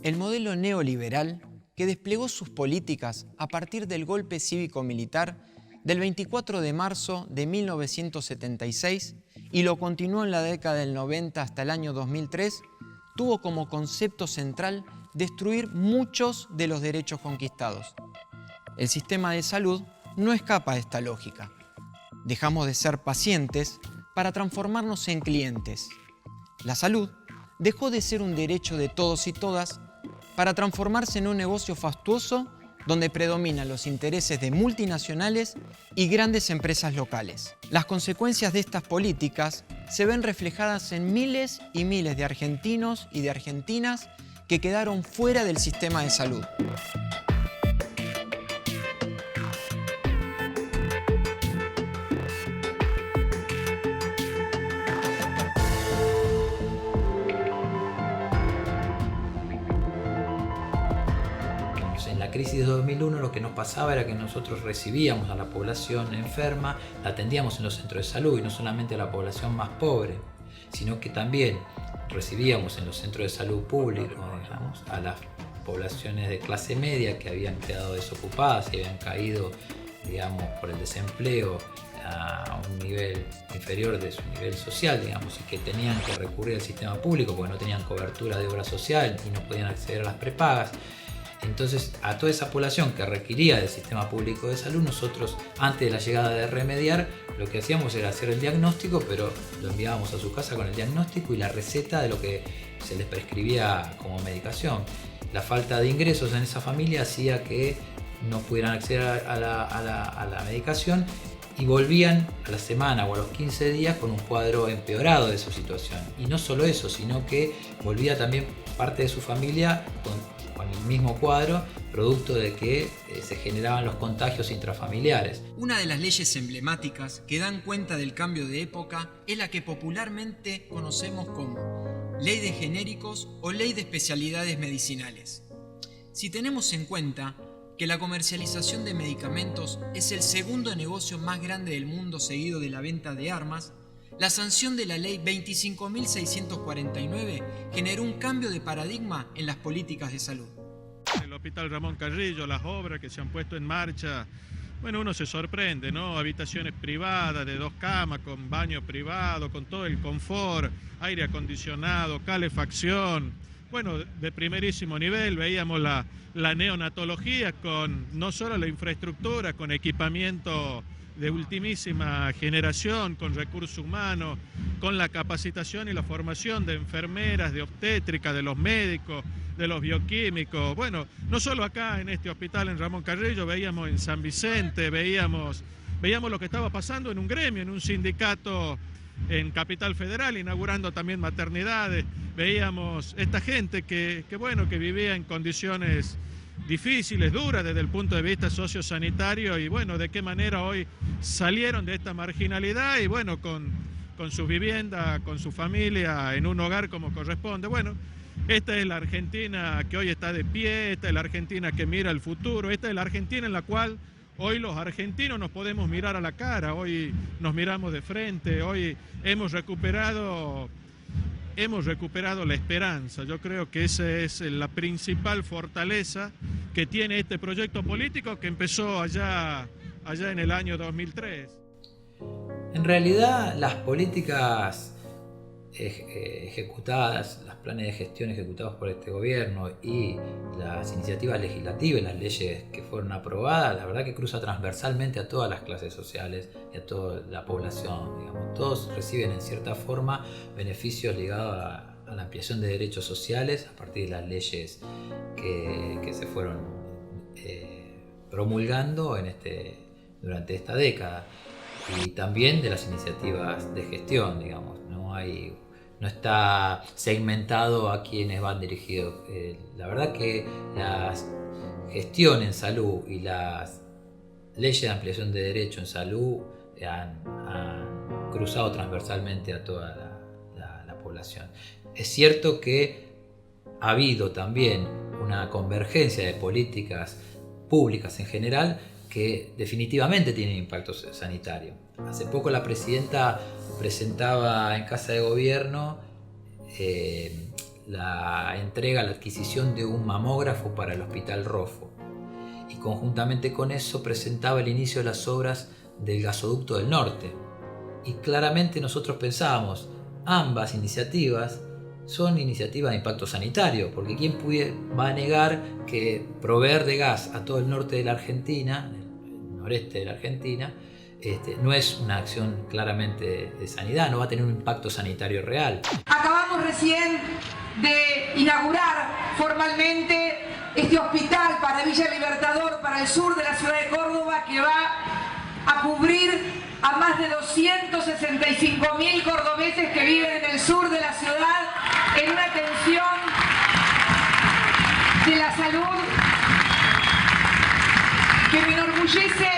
El modelo neoliberal, que desplegó sus políticas a partir del golpe cívico-militar del 24 de marzo de 1976 y lo continuó en la década del 90 hasta el año 2003, tuvo como concepto central destruir muchos de los derechos conquistados. El sistema de salud no escapa a esta lógica. Dejamos de ser pacientes para transformarnos en clientes. La salud dejó de ser un derecho de todos y todas para transformarse en un negocio fastuoso donde predominan los intereses de multinacionales y grandes empresas locales. Las consecuencias de estas políticas se ven reflejadas en miles y miles de argentinos y de argentinas que quedaron fuera del sistema de salud. En la crisis de 2001 lo que nos pasaba era que nosotros recibíamos a la población enferma, la atendíamos en los centros de salud y no solamente a la población más pobre, sino que también recibíamos en los centros de salud públicos, digamos, a las poblaciones de clase media que habían quedado desocupadas y habían caído, digamos, por el desempleo a un nivel inferior de su nivel social, digamos, y que tenían que recurrir al sistema público porque no tenían cobertura de obra social y no podían acceder a las prepagas. Entonces, a toda esa población que requería del sistema público de salud, nosotros, antes de la llegada de Remediar, lo que hacíamos era hacer el diagnóstico, pero lo enviábamos a su casa con el diagnóstico y la receta de lo que se les prescribía como medicación. La falta de ingresos en esa familia hacía que no pudieran acceder a la medicación y volvían a la semana o a los 15 días con un cuadro empeorado de su situación. Y no solo eso, sino que volvía también parte de su familia con el mismo cuadro, producto de que se generaban los contagios intrafamiliares. Una de las leyes emblemáticas que dan cuenta del cambio de época es la que popularmente conocemos como Ley de Genéricos o Ley de Especialidades Medicinales. Si tenemos en cuenta que la comercialización de medicamentos es el segundo negocio más grande del mundo seguido de la venta de armas, la sanción de la Ley 25.649 generó un cambio de paradigma en las políticas de salud. El Hospital Ramón Carrillo, las obras que se han puesto en marcha, bueno, uno se sorprende, ¿no? Habitaciones privadas de 2 camas, con baño privado, con todo el confort, aire acondicionado, calefacción, bueno, de primerísimo nivel. Veíamos la neonatología con no solo la infraestructura, con equipamiento de ultimísima generación, con recursos humanos, con la capacitación y la formación de enfermeras, de obstétrica, de los médicos, de los bioquímicos. Bueno, no solo acá en este hospital en Ramón Carrillo, veíamos en San Vicente, veíamos lo que estaba pasando en un gremio, en un sindicato en Capital Federal, inaugurando también maternidades. Veíamos esta gente que vivía en condiciones difíciles, duras desde el punto de vista sociosanitario, y bueno, de qué manera hoy salieron de esta marginalidad y bueno, con su vivienda, con su familia, en un hogar como corresponde. Bueno, esta es la Argentina que hoy está de pie, esta es la Argentina que mira al futuro, esta es la Argentina en la cual hoy los argentinos nos podemos mirar a la cara, hoy nos miramos de frente, hoy hemos recuperado la esperanza. Yo creo que esa es la principal fortaleza que tiene este proyecto político que empezó allá en el año 2003. En realidad, las políticas ejecutadas, los planes de gestión ejecutados por este gobierno y las iniciativas legislativas, las leyes que fueron aprobadas, la verdad que cruza transversalmente a todas las clases sociales y a toda la población, digamos. Todos reciben en cierta forma beneficios ligados a la ampliación de derechos sociales a partir de las leyes que se fueron promulgando durante esta década, y también de las iniciativas de gestión, digamos. No está segmentado a quienes van dirigidos. La verdad que la gestión en salud y las leyes de ampliación de derechos en salud han cruzado transversalmente a toda la población. Es cierto que ha habido también una convergencia de políticas públicas en general que definitivamente tienen impacto sanitario. Hace poco la presidenta presentaba en Casa de Gobierno la entrega, la adquisición de un mamógrafo para el Hospital Rofo. Y conjuntamente con eso presentaba el inicio de las obras del gasoducto del norte. Y claramente nosotros pensábamos, ambas iniciativas son iniciativas de impacto sanitario, porque ¿quién va a negar que proveer de gas a todo el norte de la Argentina, el noreste de la Argentina, no es una acción claramente de sanidad, no va a tener un impacto sanitario real? Acabamos recién de inaugurar formalmente este hospital para Villa Libertador, para el sur de la ciudad de Córdoba, que va a cubrir a más de 265.000 cordobeses que viven en el sur de la ciudad en una atención de la salud que me enorgullece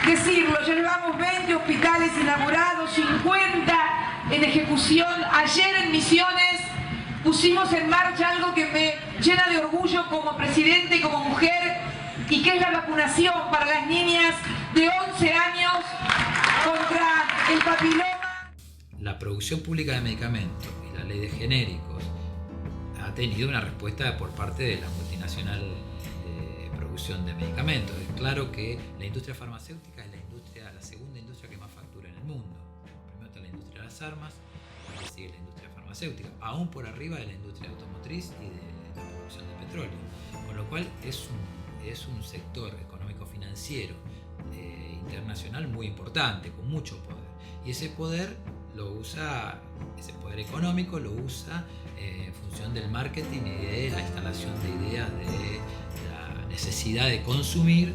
decirlo. Ya llevamos 20 hospitales inaugurados, 50 en ejecución. Ayer en Misiones pusimos en marcha algo que me llena de orgullo como presidente y como mujer, y que es la vacunación para las niñas de 11 años contra el papiloma. La producción pública de medicamentos y la ley de genéricos ha tenido una respuesta por parte de la multinacional de producción de medicamentos. Es claro que la industria farmacéutica es la segunda industria que más factura en el mundo. Primero está la industria de las armas, después sigue la industria farmacéutica, aún por arriba de la industria automotriz y de la producción de petróleo. Con lo cual es un sector económico-financiero internacional muy importante, con mucho poder. Y ese poder económico lo usa en función del marketing y de la instalación de ideas de la necesidad de consumir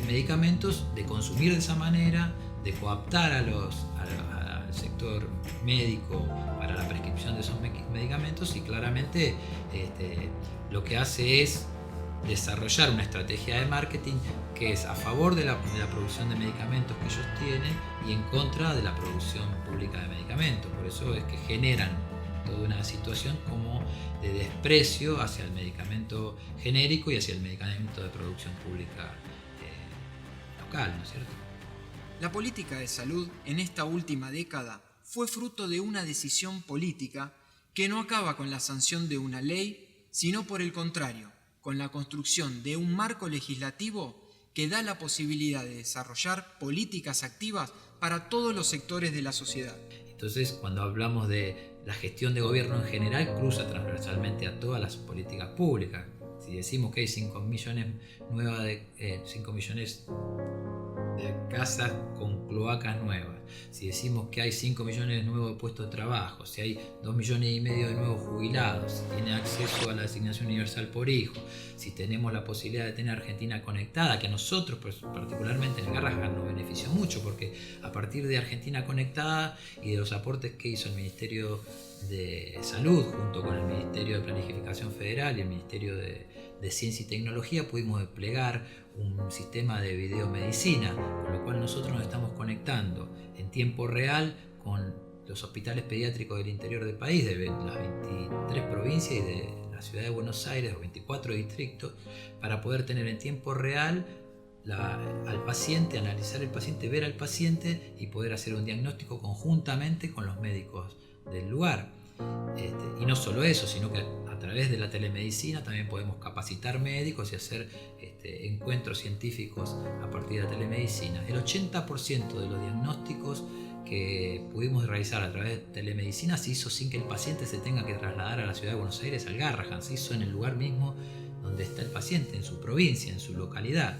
medicamentos, de consumir de esa manera, de cooptar al sector médico para la prescripción de esos medicamentos, y claramente lo que hace es desarrollar una estrategia de marketing que es a favor de la producción de medicamentos que ellos tienen y en contra de la producción pública de medicamentos. Por eso es que generan toda una situación como de desprecio hacia el medicamento genérico y hacia el medicamento de producción pública local, ¿no es cierto? La política de salud en esta última década fue fruto de una decisión política que no acaba con la sanción de una ley, sino por el contrario, con la construcción de un marco legislativo que da la posibilidad de desarrollar políticas activas para todos los sectores de la sociedad. Entonces, cuando hablamos de la gestión de gobierno en general, cruza transversalmente a todas las políticas públicas. Si decimos que hay 5 millones de casas con cloacas nuevas, si decimos que hay 5 millones nuevos de puestos de trabajo, si hay 2,5 millones de nuevos jubilados, si tiene acceso a la asignación universal por hijo, si tenemos la posibilidad de tener Argentina conectada, que a nosotros, pues, particularmente en el Garrahan, nos benefició mucho, porque a partir de Argentina conectada y de los aportes que hizo el Ministerio de Salud junto con el Ministerio de Planificación Federal y el Ministerio de Ciencia y Tecnología, pudimos desplegar un sistema de videomedicina, con lo cual nosotros nos estamos conectando en tiempo real con los hospitales pediátricos del interior del país, de las 23 provincias y de la ciudad de Buenos Aires, los 24 distritos, para poder tener en tiempo real al paciente, analizar el paciente, ver al paciente y poder hacer un diagnóstico conjuntamente con los médicos del lugar. Y no solo eso, sino que a través de la telemedicina también podemos capacitar médicos y hacer encuentros científicos a partir de la telemedicina. El 80% de los diagnósticos que pudimos realizar a través de telemedicina se hizo sin que el paciente se tenga que trasladar a la ciudad de Buenos Aires, al Garrahan. Se hizo en el lugar mismo donde está el paciente, en su provincia, en su localidad.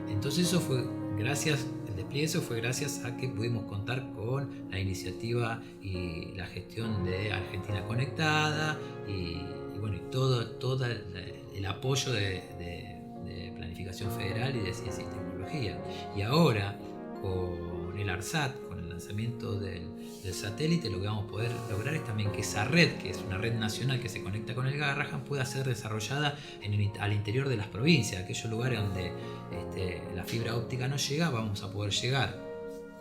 Entonces el despliegue fue gracias a que pudimos contar con la iniciativa y la gestión de Argentina Conectada y todo el apoyo de Planificación Federal y de Ciencia y Tecnología. Y ahora, con el ARSAT, con el lanzamiento del satélite, lo que vamos a poder lograr es también que esa red, que es una red nacional que se conecta con el Garrahan, pueda ser desarrollada al interior de las provincias, aquellos lugares donde la fibra óptica no llega. Vamos a poder llegar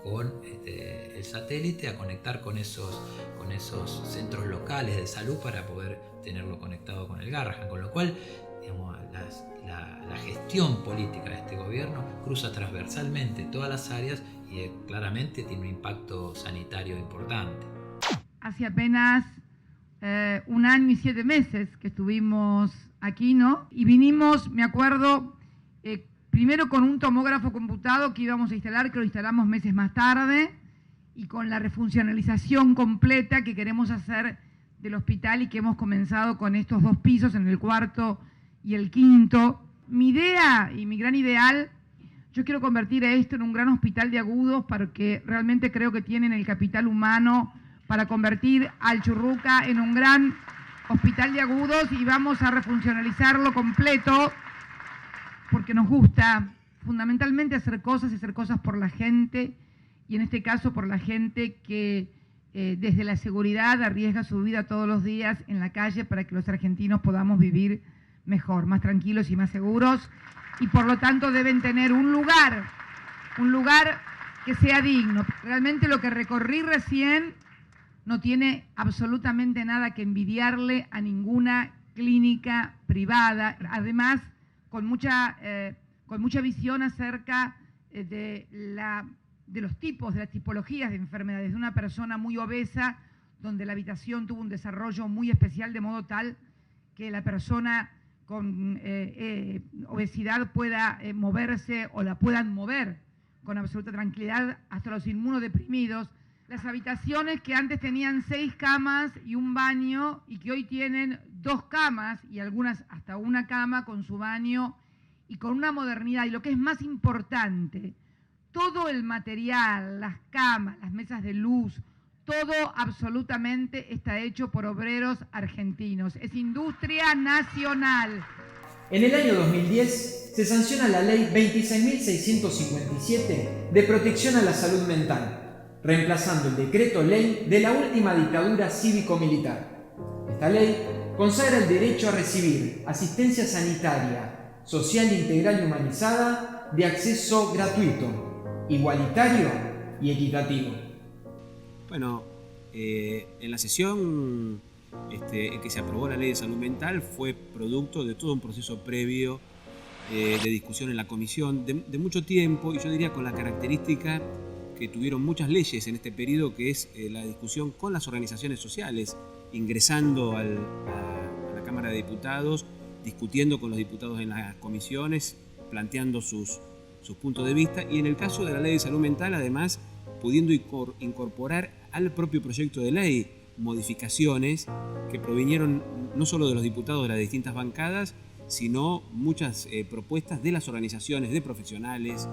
con el satélite a conectar con esos centros locales de salud para poder tenerlo conectado con el Garrahan, con lo cual, digamos, la gestión política de este gobierno cruza transversalmente todas las áreas y claramente tiene un impacto sanitario importante. Hace apenas 1 año y 7 meses que estuvimos aquí, ¿no? Y vinimos, me acuerdo, primero con un tomógrafo computado que íbamos a instalar, que lo instalamos meses más tarde, y con la refuncionalización completa que queremos hacer del hospital y que hemos comenzado con estos 2 pisos, en el 4º y el 5º. Mi idea y mi gran ideal, yo quiero convertir a esto en un gran hospital de agudos, porque realmente creo que tienen el capital humano para convertir al Churruca en un gran hospital de agudos, y vamos a refuncionalizarlo completo porque nos gusta fundamentalmente hacer cosas por la gente, y en este caso por la gente que desde la seguridad arriesga su vida todos los días en la calle para que los argentinos podamos vivir mejor, más tranquilos y más seguros, y por lo tanto deben tener un lugar que sea digno. Realmente lo que recorrí recién no tiene absolutamente nada que envidiarle a ninguna clínica privada, además con mucha visión acerca de los tipos, de las tipologías de enfermedades, de una persona muy obesa, donde la habitación tuvo un desarrollo muy especial, de modo tal que la persona con obesidad pueda moverse, o la puedan mover con absoluta tranquilidad, hasta los inmunodeprimidos. Las habitaciones que antes tenían 6 camas y un baño, y que hoy tienen 2 camas y algunas hasta 1 cama con su baño, y con una modernidad. Y lo que es más importante, todo el material, las camas, las mesas de luz, todo absolutamente está hecho por obreros argentinos. Es industria nacional. En el año 2010 se sanciona la Ley 26.657 de protección a la salud mental, reemplazando el decreto ley de la última dictadura cívico-militar. Esta ley consagra el derecho a recibir asistencia sanitaria, social, integral y humanizada, de acceso gratuito, igualitario y equitativo. Bueno, en la sesión en que se aprobó la Ley de Salud Mental fue producto de todo un proceso previo de discusión en la comisión de mucho tiempo, y yo diría con la característica que tuvieron muchas leyes en este periodo, que es la discusión con las organizaciones sociales, ingresando a la Cámara de Diputados, discutiendo con los diputados en las comisiones, planteando sus puntos de vista, y en el caso de la Ley de Salud Mental, además, pudiendo incorporar al propio proyecto de ley modificaciones que provinieron no solo de los diputados de las distintas bancadas, sino muchas propuestas de las organizaciones de profesionales,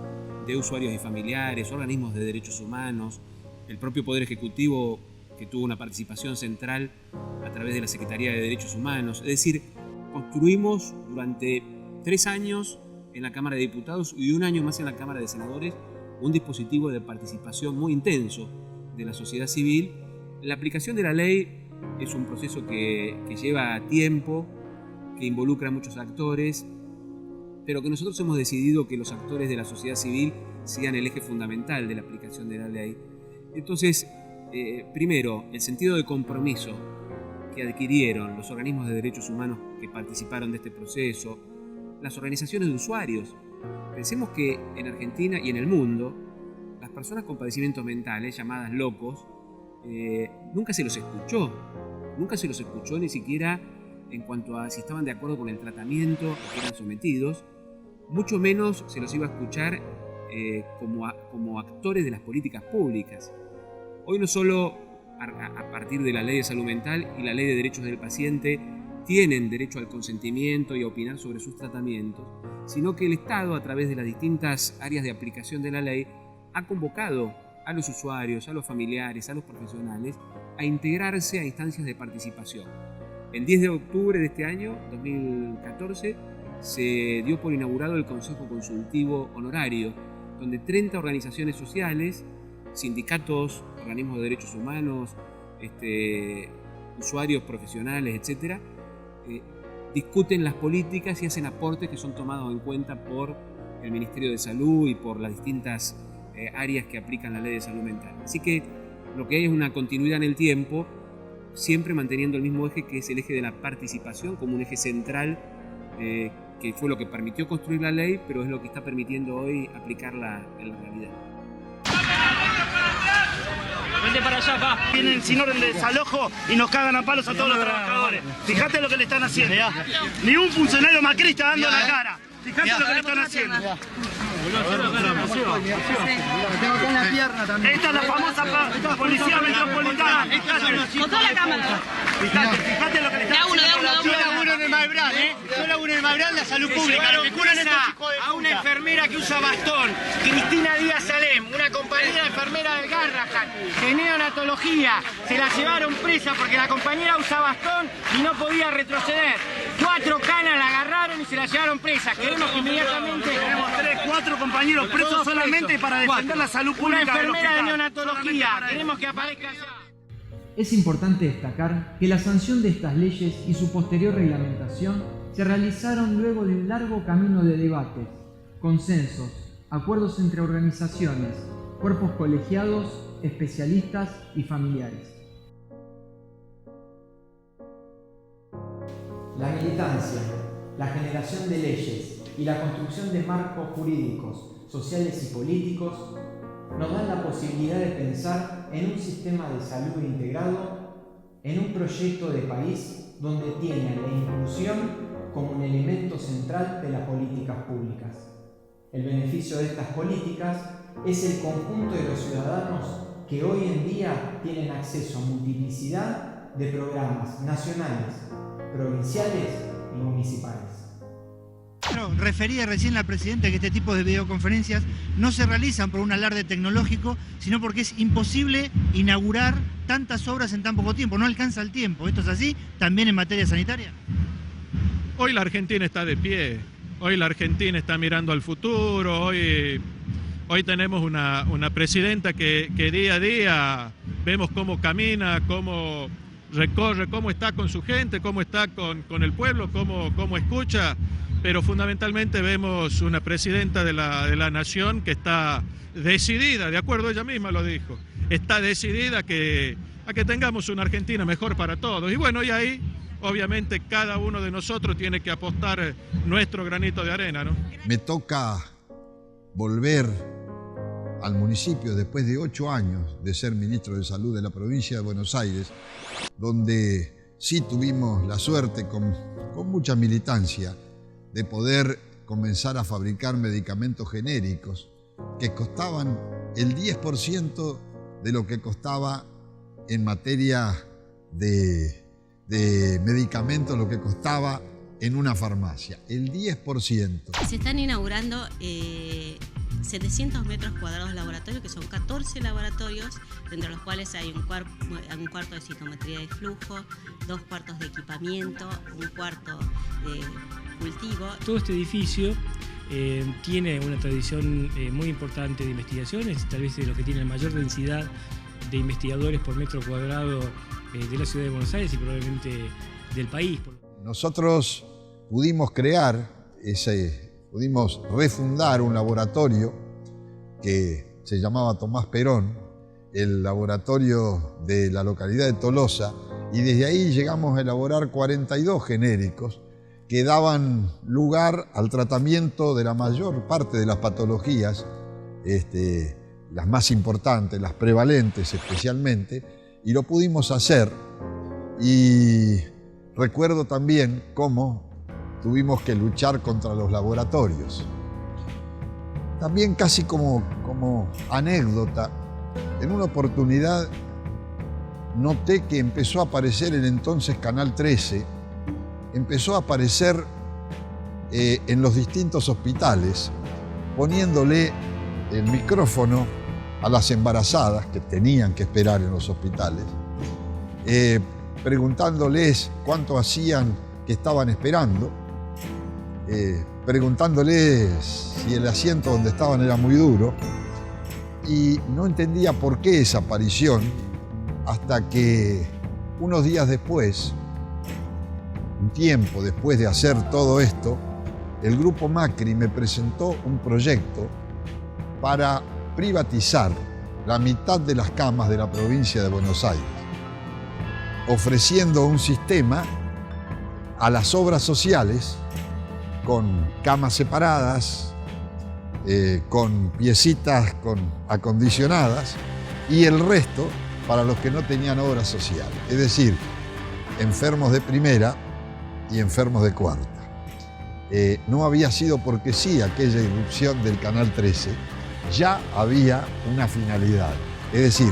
de usuarios y familiares, organismos de derechos humanos, el propio Poder Ejecutivo, que tuvo una participación central a través de la Secretaría de Derechos Humanos. Es decir, construimos durante 3 años en la Cámara de Diputados y 1 año más en la Cámara de Senadores un dispositivo de participación muy intenso de la sociedad civil. La aplicación de la ley es un proceso que lleva tiempo, que involucra a muchos actores, pero que nosotros hemos decidido que los actores de la sociedad civil sean el eje fundamental de la aplicación de la ley. Entonces, primero, el sentido de compromiso que adquirieron los organismos de derechos humanos que participaron de este proceso, las organizaciones de usuarios. Pensemos que en Argentina y en el mundo, las personas con padecimientos mentales, llamadas locos, nunca se los escuchó ni siquiera en cuanto a si estaban de acuerdo con el tratamiento a que eran sometidos, mucho menos se los iba a escuchar como actores de las políticas públicas. Hoy no solo a partir de la Ley de Salud Mental y la Ley de Derechos del Paciente tienen derecho al consentimiento y a opinar sobre sus tratamientos, sino que el Estado, a través de las distintas áreas de aplicación de la ley, ha convocado a los usuarios, a los familiares, a los profesionales, a integrarse a instancias de participación. El 10 de octubre de este año, 2014, se dio por inaugurado el Consejo Consultivo Honorario, donde 30 organizaciones sociales, sindicatos, organismos de derechos humanos, usuarios, profesionales, etc., discuten las políticas y hacen aportes que son tomados en cuenta por el Ministerio de Salud y por las distintas áreas que aplican la Ley de Salud Mental. Así que lo que hay es una continuidad en el tiempo, siempre manteniendo el mismo eje, que es el eje de la participación como un eje central, que fue lo que permitió construir la ley, pero es lo que está permitiendo hoy aplicarla en la realidad. Andate para allá, pa. Vienen sin orden de desalojo y nos cagan a palos a todos los trabajadores. Fíjate lo que le están haciendo. Ni un funcionario macrista dando la cara. Fíjate lo que le están haciendo. Esta es la famosa policía metropolitana. Con toda la cámara. Fíjate lo que le están haciendo. Yo laburo en el Malbrán, Yo laburo en el Malbrán, la salud pública. Lo que curan estos chicos a una enfermera que usa bastón, Cristina Díaz Salem, una compañera enfermera del Garrahan, de neonatología, se la llevaron presa porque la compañera usa bastón y no podía retroceder. 4 canas la agarraron y se la llevaron presa. Queremos que inmediatamente... Tenemos 3, 4 compañeros presos solamente para defender la salud pública. Una enfermera de neonatología, queremos que aparezca ya. Es importante destacar que la sanción de estas leyes y su posterior reglamentación se realizaron luego de un largo camino de debates, consensos, acuerdos entre organizaciones, cuerpos colegiados, especialistas y familiares. La militancia, la generación de leyes y la construcción de marcos jurídicos, sociales y políticos nos dan la posibilidad de pensar en un sistema de salud integrado, en un proyecto de país donde tiene la inclusión como un elemento central de las políticas públicas. El beneficio de estas políticas es el conjunto de los ciudadanos que hoy en día tienen acceso a multiplicidad de programas nacionales, provinciales y municipales. Bueno, refería recién la presidenta que este tipo de videoconferencias no se realizan por un alarde tecnológico, sino porque es imposible inaugurar tantas obras en tan poco tiempo, no alcanza el tiempo. ¿Esto es así también en materia sanitaria? Hoy la Argentina está de pie, hoy la Argentina está mirando al futuro, hoy tenemos una presidenta que día a día vemos cómo camina, cómo recorre, cómo está con su gente, cómo está con el pueblo, cómo escucha, pero fundamentalmente vemos una presidenta de la nación que está decidida, de acuerdo, ella misma lo dijo, está decidida a que tengamos una Argentina mejor para todos. Y bueno, y ahí obviamente cada uno de nosotros tiene que apostar nuestro granito de arena, ¿no? Me toca volver al municipio después de 8 años de ser ministro de Salud de la provincia de Buenos Aires, donde sí tuvimos la suerte, con mucha militancia, de poder comenzar a fabricar medicamentos genéricos que costaban el 10% de lo que costaba en materia de medicamentos, lo que costaba en una farmacia, el 10%. Se están inaugurando 700 metros cuadrados de laboratorio, que son 14 laboratorios, entre los cuales hay un cuarto de citometría de flujo, 2 cuartos de equipamiento, un cuarto de cultivo. Todo este edificio tiene una tradición muy importante de investigaciones, tal vez de los que tienen mayor densidad de investigadores por metro cuadrado de la ciudad de Buenos Aires y probablemente del país. Nosotros pudimos pudimos refundar un laboratorio que se llamaba Tomás Perón, el laboratorio de la localidad de Tolosa, y desde ahí llegamos a elaborar 42 genéricos que daban lugar al tratamiento de la mayor parte de las patologías, las más importantes, las prevalentes especialmente, y lo pudimos hacer. Y recuerdo también cómo tuvimos que luchar contra los laboratorios. También casi como anécdota, en una oportunidad noté que empezó a aparecer el entonces Canal 13, empezó a aparecer en los distintos hospitales, poniéndole el micrófono a las embarazadas que tenían que esperar en los hospitales, preguntándoles cuánto hacían que estaban esperando, preguntándoles si el asiento donde estaban era muy duro, y no entendía por qué esa aparición, hasta que unos días después, un tiempo después de hacer todo esto, el Grupo Macri me presentó un proyecto para privatizar la mitad de las camas de la provincia de Buenos Aires, ofreciendo un sistema a las obras sociales con camas separadas, con piecitas acondicionadas, y el resto para los que no tenían obra social, es decir, enfermos de primera y enfermos de cuarta. No había sido porque sí aquella irrupción del Canal 13, ya había una finalidad, es decir,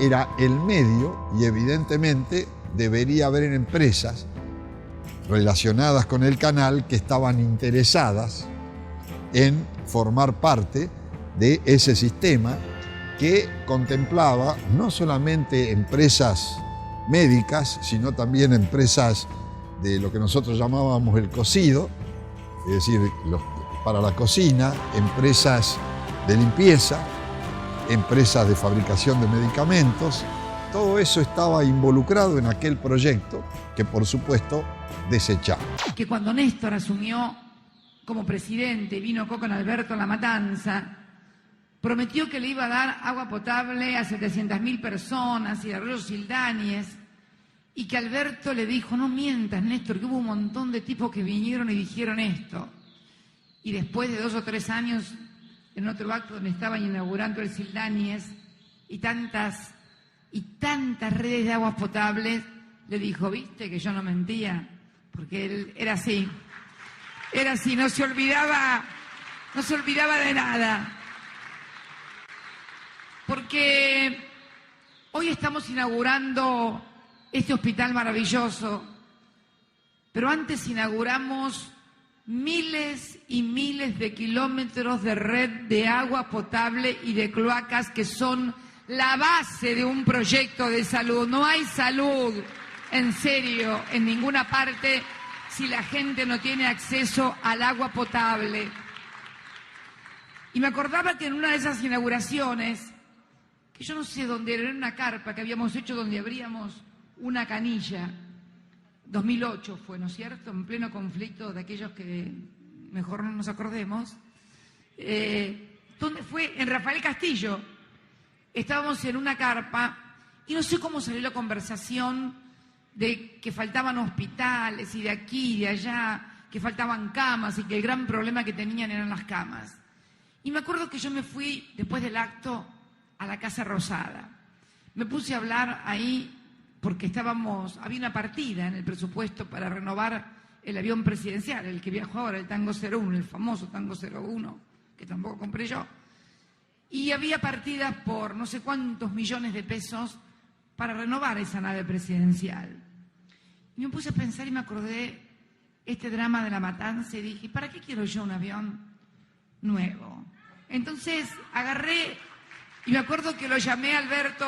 era el medio y evidentemente debería haber empresas relacionadas con el canal que estaban interesadas en formar parte de ese sistema que contemplaba no solamente empresas médicas, sino también empresas de lo que nosotros llamábamos el cocido, es decir, para la cocina, empresas de limpieza, empresas de fabricación de medicamentos. Todo eso estaba involucrado en aquel proyecto que, por supuesto, desechamos. Que cuando Néstor asumió como presidente, vino con Alberto a La Matanza, prometió que le iba a dar agua potable a 700.000 personas y Arroyo Sildáñez, y que Alberto le dijo, no mientas, Néstor, que hubo un montón de tipos que vinieron y dijeron esto. Y después de 2 o 3 años, en otro acto donde estaban inaugurando el Sildáñez y tantas redes de aguas potables, le dijo, viste que yo no mentía, porque él era así, no se olvidaba de nada. Porque hoy estamos inaugurando este hospital maravilloso, pero antes inauguramos miles y miles de kilómetros de red de agua potable y de cloacas que son la base de un proyecto de salud. No hay salud, en serio, en ninguna parte si la gente no tiene acceso al agua potable. Y me acordaba que en una de esas inauguraciones, que yo no sé dónde era, en una carpa que habíamos hecho donde abríamos una canilla, 2008 fue, ¿no es cierto?, en pleno conflicto de aquellos que mejor no nos acordemos, ¿dónde fue? En Rafael Castillo. Estábamos en una carpa y no sé cómo salió la conversación de que faltaban hospitales y de aquí y de allá, que faltaban camas y que el gran problema que tenían eran las camas. Y me acuerdo que yo me fui, después del acto, a la Casa Rosada. Me puse a hablar ahí porque había una partida en el presupuesto para renovar el avión presidencial, el que viajó ahora, el Tango 01, el famoso Tango 01, que tampoco compré yo. Y había partidas por no sé cuántos millones de pesos para renovar esa nave presidencial. Y me puse a pensar y me acordé este drama de La Matanza y dije, ¿para qué quiero yo un avión nuevo? Entonces agarré y me acuerdo que lo llamé a Alberto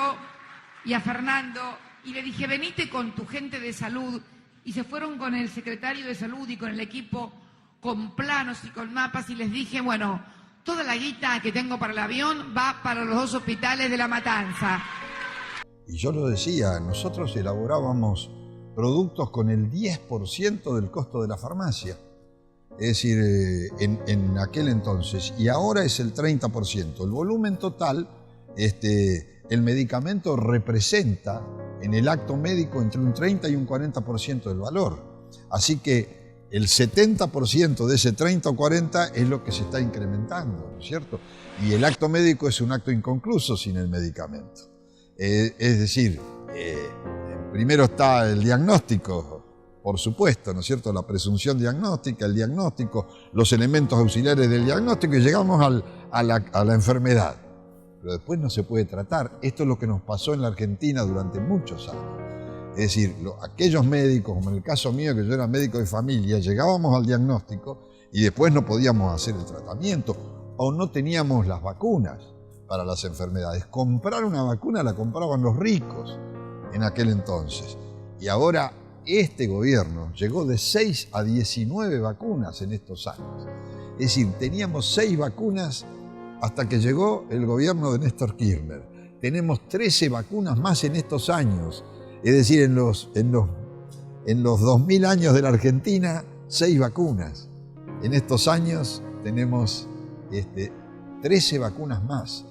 y a Fernando y le dije, venite con tu gente de salud. Y se fueron con el secretario de salud y con el equipo con planos y con mapas y les dije, bueno, toda la guita que tengo para el avión va para los 2 hospitales de La Matanza. Y yo lo decía, nosotros elaborábamos productos con el 10% del costo de la farmacia. Es decir, en aquel entonces. Y ahora es el 30%. El volumen total, el medicamento representa en el acto médico entre un 30 y un 40% del valor. Así que el 70% de ese 30 o 40 es lo que se está incrementando, ¿no es cierto? Y el acto médico es un acto inconcluso sin el medicamento. Es decir, primero está el diagnóstico, por supuesto, ¿no es cierto? La presunción diagnóstica, el diagnóstico, los elementos auxiliares del diagnóstico y llegamos a la enfermedad. Pero después no se puede tratar. Esto es lo que nos pasó en la Argentina durante muchos años. Es decir, aquellos médicos, como en el caso mío, que yo era médico de familia, llegábamos al diagnóstico y después no podíamos hacer el tratamiento o no teníamos las vacunas para las enfermedades. Comprar una vacuna la compraban los ricos en aquel entonces. Y ahora este gobierno llegó de 6 a 19 vacunas en estos años. Es decir, teníamos 6 vacunas hasta que llegó el gobierno de Néstor Kirchner. Tenemos 13 vacunas más en estos años. Es decir, en los 2000 años de la Argentina, 6 vacunas. En estos años tenemos 13 vacunas más.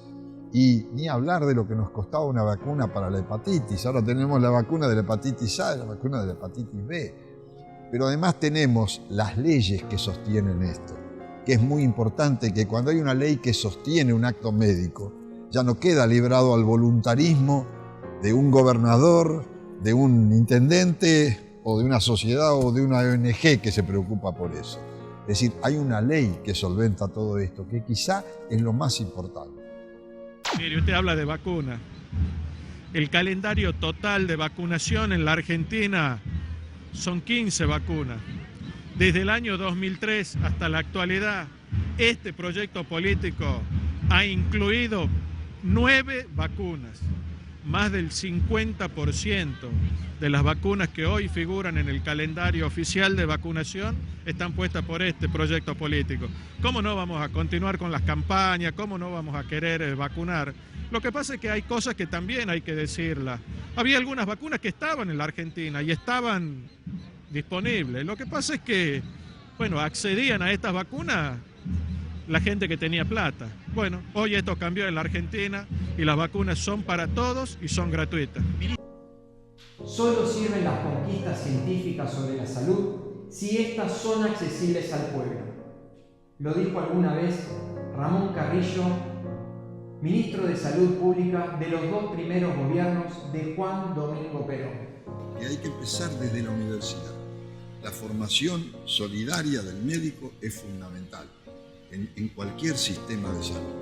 Y ni hablar de lo que nos costaba una vacuna para la hepatitis. Ahora tenemos la vacuna de la hepatitis A y la vacuna de la hepatitis B. Pero además tenemos las leyes que sostienen esto, que es muy importante que cuando hay una ley que sostiene un acto médico, ya no queda librado al voluntarismo de un gobernador, de un intendente o de una sociedad o de una ONG que se preocupa por eso. Es decir, hay una ley que solventa todo esto, que quizá es lo más importante. Mire, usted habla de vacuna. El calendario total de vacunación en la Argentina son 15 vacunas. Desde el año 2003 hasta la actualidad, este proyecto político ha incluido 9 vacunas. Más del 50% de las vacunas que hoy figuran en el calendario oficial de vacunación están puestas por este proyecto político. ¿Cómo no vamos a continuar con las campañas? ¿Cómo no vamos a querer vacunar? Lo que pasa es que hay cosas que también hay que decirlas. Había algunas vacunas que estaban en la Argentina y estaban disponibles. Lo que pasa es que, bueno, accedían a estas vacunas la gente que tenía plata. Bueno, hoy esto cambió en la Argentina y las vacunas son para todos y son gratuitas. Solo sirven las conquistas científicas sobre la salud si éstas son accesibles al pueblo. Lo dijo alguna vez Ramón Carrillo, ministro de Salud Pública de los 2 primeros gobiernos de Juan Domingo Perón. Y hay que empezar desde la universidad. La formación solidaria del médico es fundamental en cualquier sistema de salud.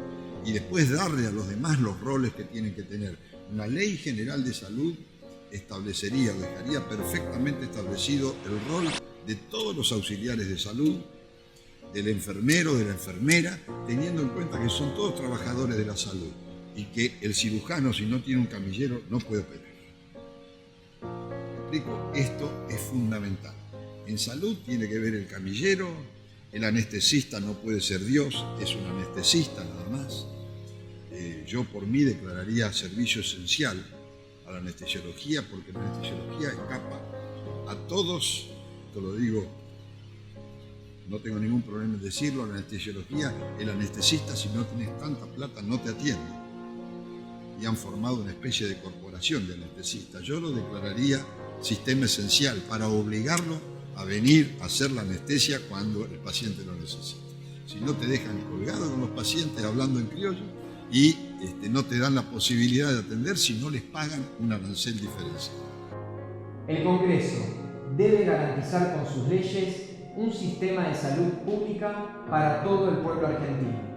Y después darle a los demás los roles que tienen que tener. Una ley general de salud establecería o dejaría perfectamente establecido el rol de todos los auxiliares de salud, del enfermero, de la enfermera, teniendo en cuenta que son todos trabajadores de la salud y que el cirujano, si no tiene un camillero, no puede operar. ¿Me explico? Esto es fundamental. En salud tiene que ver el camillero, el anestesista no puede ser Dios, es un anestesista nada más. Yo por mí declararía servicio esencial a la anestesiología, porque la anestesiología escapa a todos, te lo digo, no tengo ningún problema en decirlo, la anestesiología, el anestesista, si no tienes tanta plata, no te atiende. Y han formado una especie de corporación de anestesistas. Yo lo declararía sistema esencial para obligarlo a venir a hacer la anestesia cuando el paciente lo necesita. Si no, te dejan colgado con los pacientes hablando en criollo y no te dan la posibilidad de atender si no les pagan un arancel diferencial. El Congreso debe garantizar con sus leyes un sistema de salud pública para todo el pueblo argentino.